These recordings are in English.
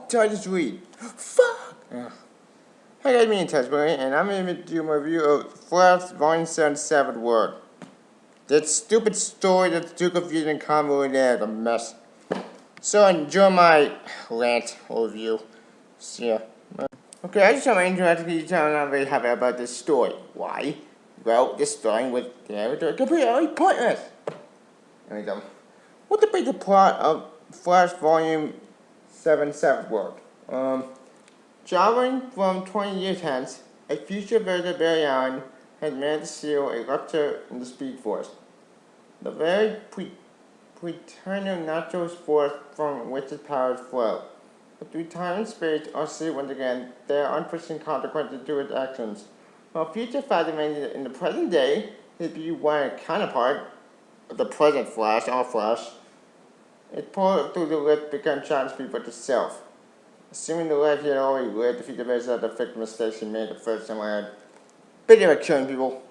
Titus Reed. Fuck! Ugh. Hey guys, me and Tesbury, and I'm going to do my review of Flash Volume 77 Word. That stupid story that's too confusing and convoluted and a mess. So enjoy my rant overview. So, yeah. Okay, I just want to interact with you, I'm not very happy about this story. Why? Well, this story was completely pointless. Anyway, what would be the plot of Flash Volume 77 Word? Traveling from 20 years hence, a future version of Barry Allen had managed to seal a rupture in the Speed Force. The very preternal natural force from which his powers flow. But through time and space are seen once again, there are unforeseen consequences to his actions. While future Flash remains in the present day, his B1 counterpart of the present Flash, all Flash, is pulled through the lift becomes challenged people to self. Assuming the life he had already lived, the future version of the fixed mistakes he made the first time around. Bit of killing people.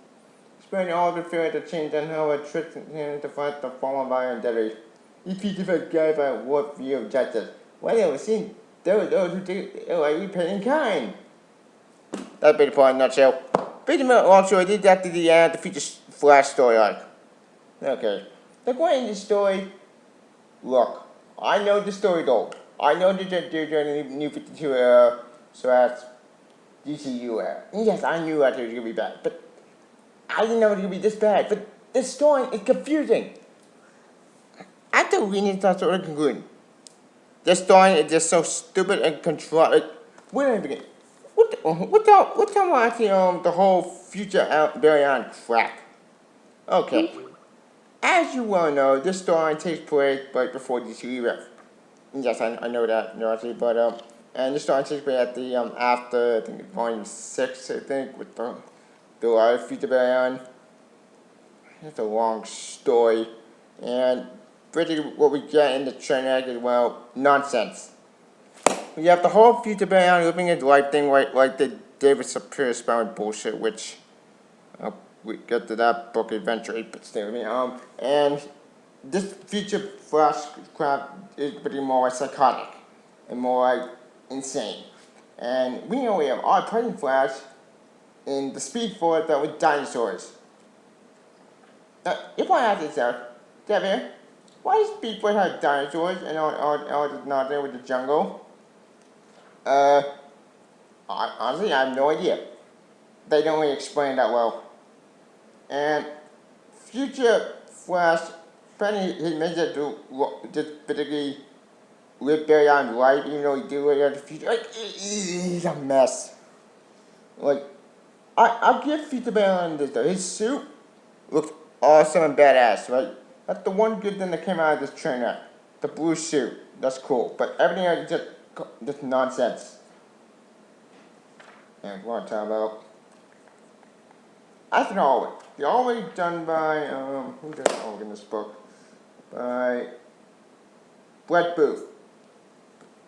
Spending all the fear to change and how it tricked him to fight the form of Iron Deadly. He featured a guy by a warped view of justice. Why they were seen, there were those who did it like repay in kind. That'd be the point in a nutshell. Pretty much also I did that to the end, the future Flash story arc. Okay. The point in this story, look, I know the story though. I know that they're doing a new 52 era, so that's DCU era. Yes, I knew that it was going to be bad, but I didn't know it was going to be this bad. But this story is confusing. After reading that sort of conclusion, this story is just so stupid and contrived. Where did I begin? What time was the whole future Barry Allen crap? Okay. As you well know, this story takes place right before DCU era. Yes, I know that, honestly, but, and this story takes place at the, after, I think, Volume 6, I think, with the live future Barry Allen. It's a long story, and basically what we get in the train wreck is, well, nonsense. We have the whole future Barry Allen living his life thing like the David Sapir Spelling bullshit, which, we get to that book eventually, but stay with me, and this future Flash crap is pretty more like psychotic and more like insane. And we know we have our present Flash in the Speed Force that with dinosaurs. Now, if I ask yourself, Devin, why does Speed Force have dinosaurs and all is not there with the jungle? Honestly, I have no idea. They don't really explain that well. And future Flash, apparently he made it to just particularly live Barry Allen's life, even though he do it in the future. Like, it's a mess. Like, I'll give future Barry Allen this though. His suit looks awesome and badass, right? That's the one good thing that came out of this train wreck. The blue suit. That's cool. But everything else is just nonsense. And what I'm talking about. After all of it. The always done by, who did all in this book? By Brett Booth.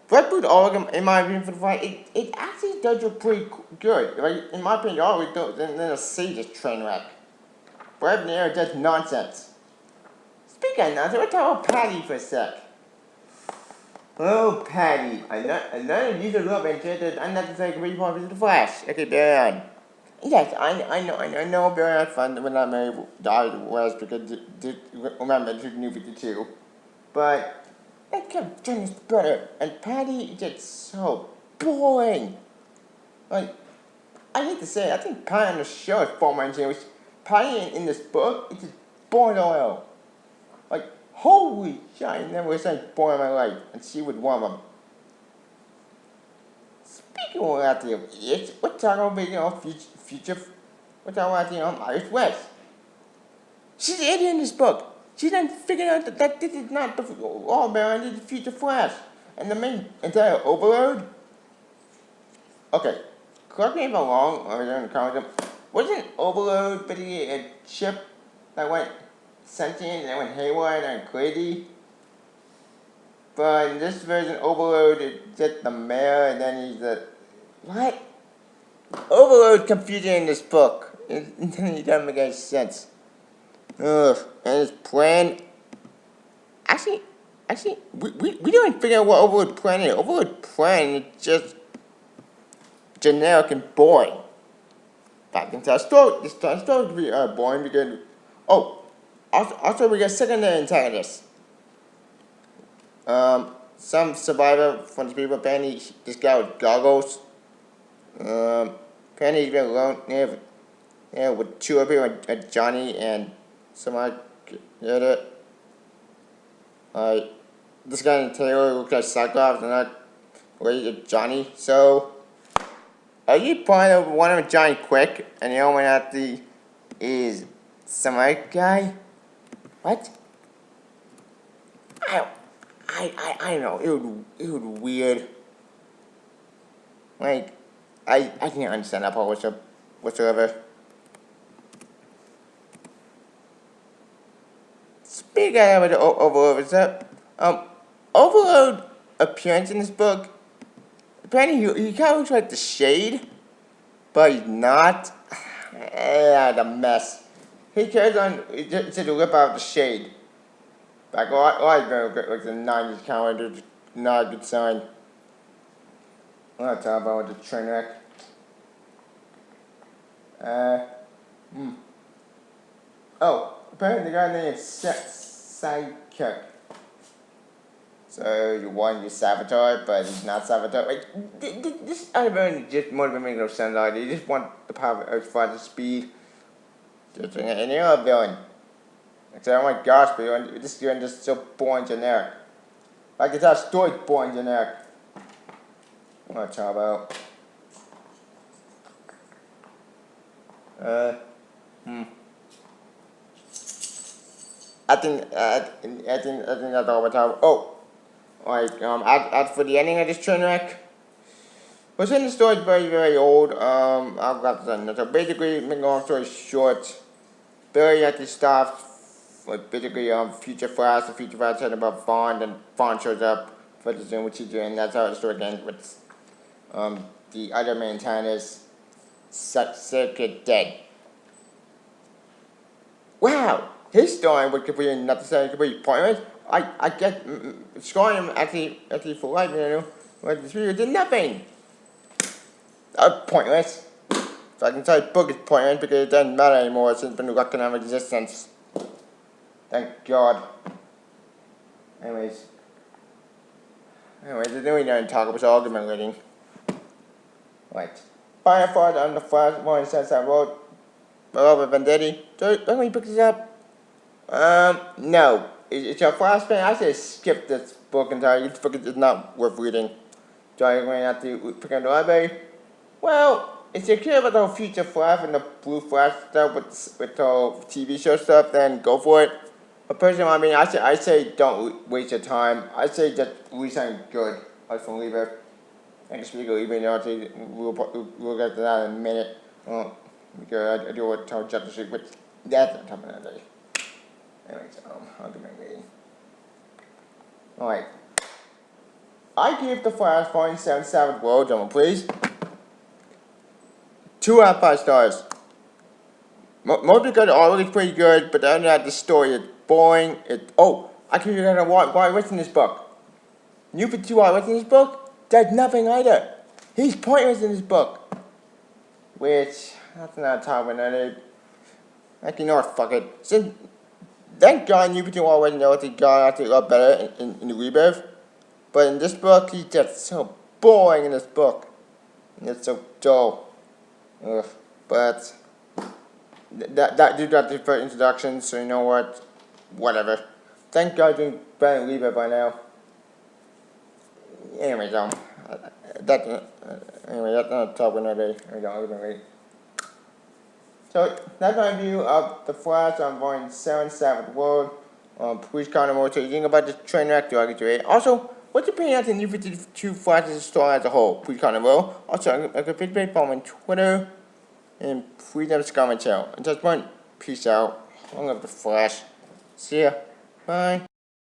Brett Booth, all of them, in my opinion, for the fight, it actually does look pretty good. Right? In my opinion, all we do, then a see this train wreck. Brett Nair does nonsense. Speaking of nonsense, let's talk about Patty for a sec. Oh, Patty. Another user love interest unnecessary report of the Flash. Okay, Barry on. Yes, I know Barry Allen fun when that Mary died was because remember to New 52. But it kept doing this better, and Patty is just so boring. Like, I hate to say it, I think Patty on the show is far more interesting. Patty in this book is just boring oil. Like, holy shit, I never was such boring in my life, and she was one of them. Speaking of that, idiots, we're talking about future, we're talking about Iris West. She's the idiot in this book. She then figured out that this is not the all Barry Allen, this is future Flash. And the main entire overload. Okay, correct me if I'm wrong, or in the comments. Wasn't Overload basically a chip that went sentient and then went haywire and crazy? But in this version, Overload is just the mayor, and then he's the what? Overload confusion in this book. It doesn't make any sense. Ugh. And his plan. Actually, actually, we don't figure out what Overlord Plan is. Overlord Plan is just generic and boring. Back into our story, this time story to be boring because, also we get secondary antagonists. Some survivor from the people apparently this guy with goggles. Apparently he's been alone with two other people, Johnny and somebody the other. This guy in Taylor looks like Cyclops and not related to Johnny. So, are you part of one of Johnny Quick and the other one at the is some other guy? What? I don't know. It was weird. Like, I can't understand that part whatsoever. Speaking of the Overlord, is that Overlord appearance in this book? Apparently, he kind of looks like the Shade, but he's not. The mess. He carries on to the lip out of the Shade. Like like the 90s calendar, not a good sign. I'm not talking about the train wreck. Oh, apparently the guy named Sidekick. So you want your Saboteur, but he's not Saboteur. Like this argument just more than make no sense. Like they just want the power of faster speed. Just any other villain. Except oh my gosh, but this villain just so boring generic. Like it's our story boring generic. I'm gonna talk about. I think that's all we're talking about. Oh, like as for the ending of this train wreck, what's in the story is very very old. I've got to so basically, make a long story short, Billy actually stops. Like basically, Future Flash, the Future Flash said about Bond, and Bond shows up for the Zoom teacher, and that's how the story ends with the other main antagonist, Circuit dead. Wow, his story was completely not completely pointless. I get scoring him actually for life, you know, but this video did nothing. Pointless. So I can tell the book is pointless because it doesn't matter anymore since it's been looking out of existence. Thank God. Anyways, there's really nothing to talk about, so argument reading. Right. Final thought on the first one since I wrote Robert Vendetti. So, let me pick this up. No. It's your first fan. I say skip this book entirely. This book is not worth reading. So I'm going to have to pick up the library. Well, if you care about the whole Future Flash and the Blue Flash stuff with the whole TV show stuff, then go for it. But personally, I mean, I say don't waste your time. I say just read something good, like from Lieber. I can speak of Lieber, you know, we'll get to that in a minute. Because I do what tell Justice League, but that's not coming that day. Anyways, I'll do my reading. Alright. I give the Flashpoint 7 Savage World, gentlemen, please. 2 out of 5 stars. Most because all is pretty good, but other than that, the story is boring. I can figure out what's in this book. New 52 what's in this book? There's nothing either. He's pointless in this book. Which, that's not talking about it. Actually, no, fuck it. Since, thank God New 52 already knows he got actually a lot better in the Rebirth. But in this book, he's just so boring in this book. And it's so dull. Ugh. But that did that the first introduction, so you know what? Whatever. Thank God you're doing better than Rebirth by now. Anyway, that's not talk another day. So that's my review of The Flash on Volume 7, Savage World. Please comment more to think about this train wreck. Do I get to it? Also, what's your opinion on the New 52 Flash's story as a whole? Please comment below. Also, I can Facebook, follow me on Twitter, and please subscribe to my channel. Until this point, peace out. I love The Flash. See ya. Bye.